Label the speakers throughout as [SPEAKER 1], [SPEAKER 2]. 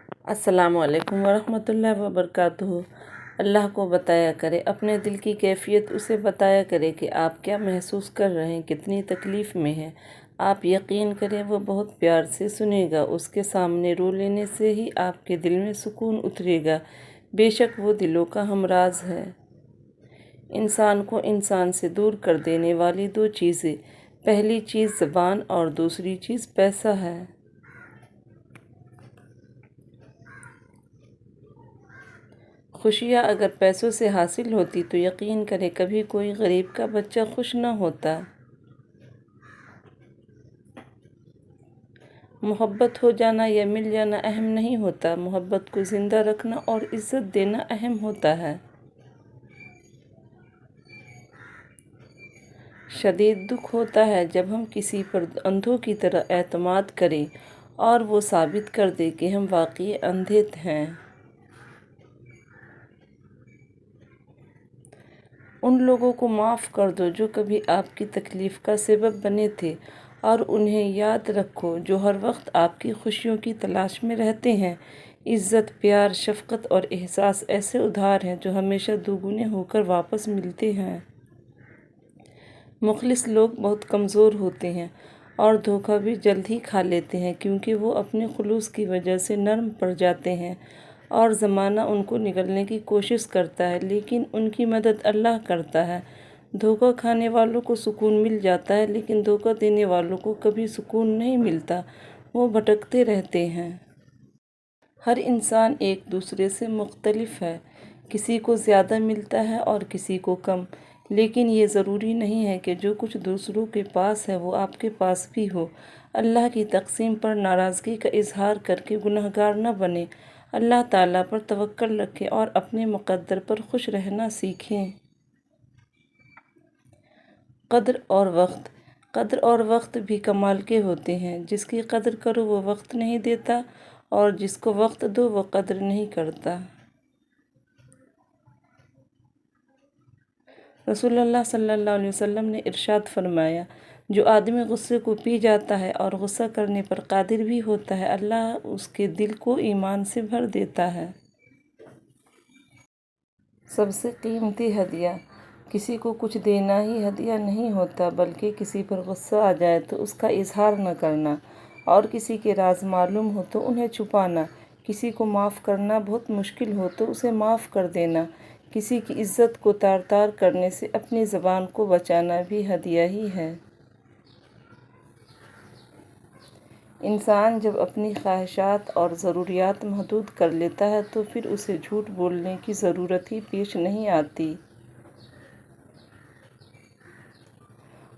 [SPEAKER 1] السلام علیکم ورحمۃ اللہ وبرکاتہ۔ اللہ کو بتایا کرے اپنے دل کی کیفیت، اسے بتایا کرے کہ آپ کیا محسوس کر رہے ہیں، کتنی تکلیف میں ہیں۔ آپ یقین کریں وہ بہت پیار سے سنے گا، اس کے سامنے رو لینے سے ہی آپ کے دل میں سکون اترے گا۔ بے شک وہ دلوں کا ہمراز ہے۔ انسان کو انسان سے دور کر دینے والی دو چیزیں، پہلی چیز زبان اور دوسری چیز پیسہ ہے۔ خوشیاں اگر پیسوں سے حاصل ہوتی تو یقین کریں کبھی کوئی غریب کا بچہ خوش نہ ہوتا۔ محبت ہو جانا یا مل جانا اہم نہیں ہوتا، محبت کو زندہ رکھنا اور عزت دینا اہم ہوتا ہے۔ شدید دکھ ہوتا ہے جب ہم کسی پر اندھوں کی طرح اعتماد کریں اور وہ ثابت کر دے کہ ہم واقعی اندھے ہیں۔ ان لوگوں کو معاف کر دو جو کبھی آپ کی تکلیف کا سبب بنے تھے، اور انہیں یاد رکھو جو ہر وقت آپ کی خوشیوں کی تلاش میں رہتے ہیں۔ عزت، پیار، شفقت اور احساس ایسے ادھار ہیں جو ہمیشہ دوگنے ہو کر واپس ملتے ہیں۔ مخلص لوگ بہت کمزور ہوتے ہیں اور دھوکہ بھی جلد ہی کھا لیتے ہیں، کیونکہ وہ اپنے خلوص کی وجہ سے نرم پڑ جاتے ہیں اور زمانہ ان کو نگلنے کی کوشش کرتا ہے، لیکن ان کی مدد اللہ کرتا ہے۔ دھوکہ کھانے والوں کو سکون مل جاتا ہے، لیکن دھوکہ دینے والوں کو کبھی سکون نہیں ملتا، وہ بھٹکتے رہتے ہیں۔ ہر انسان ایک دوسرے سے مختلف ہے، کسی کو زیادہ ملتا ہے اور کسی کو کم، لیکن یہ ضروری نہیں ہے کہ جو کچھ دوسروں کے پاس ہے وہ آپ کے پاس بھی ہو۔ اللہ کی تقسیم پر ناراضگی کا اظہار کر کے گنہگار نہ بنیں۔ اللہ تعالیٰ پر توکل رکھیں اور اپنے مقدر پر خوش رہنا سیکھیں۔ قدر اور وقت بھی کمال کے ہوتے ہیں۔ جس کی قدر کرو وہ وقت نہیں دیتا، اور جس کو وقت دو وہ قدر نہیں کرتا۔ رسول اللہ صلی اللہ علیہ وسلم نے ارشاد فرمایا، جو آدمی غصے کو پی جاتا ہے اور غصہ کرنے پر قادر بھی ہوتا ہے، اللہ اس کے دل کو ایمان سے بھر دیتا ہے۔ سب سے قیمتی ہدیہ، کسی کو کچھ دینا ہی ہدیہ نہیں ہوتا، بلکہ کسی پر غصہ آ جائے تو اس کا اظہار نہ کرنا، اور کسی کے راز معلوم ہو تو انہیں چھپانا، کسی کو معاف کرنا بہت مشکل ہو تو اسے معاف کر دینا، کسی کی عزت کو تار تار کرنے سے اپنی زبان کو بچانا بھی ہدیہ ہی ہے۔ انسان جب اپنی خواہشات اور ضروریات محدود کر لیتا ہے تو پھر اسے جھوٹ بولنے کی ضرورت ہی پیش نہیں آتی۔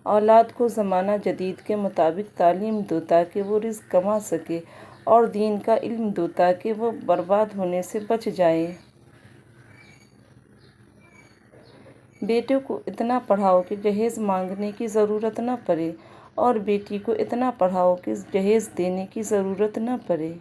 [SPEAKER 1] اولاد کو زمانہ جدید کے مطابق تعلیم دو تاکہ وہ رزق کما سکے، اور دین کا علم دو تاکہ وہ برباد ہونے سے بچ جائے۔ بیٹے کو اتنا پڑھاؤ کہ جہیز مانگنے کی ضرورت نہ پڑے، اور بیٹی کو اتنا پڑھاؤ کہ جہیز دینے کی ضرورت نہ پڑے۔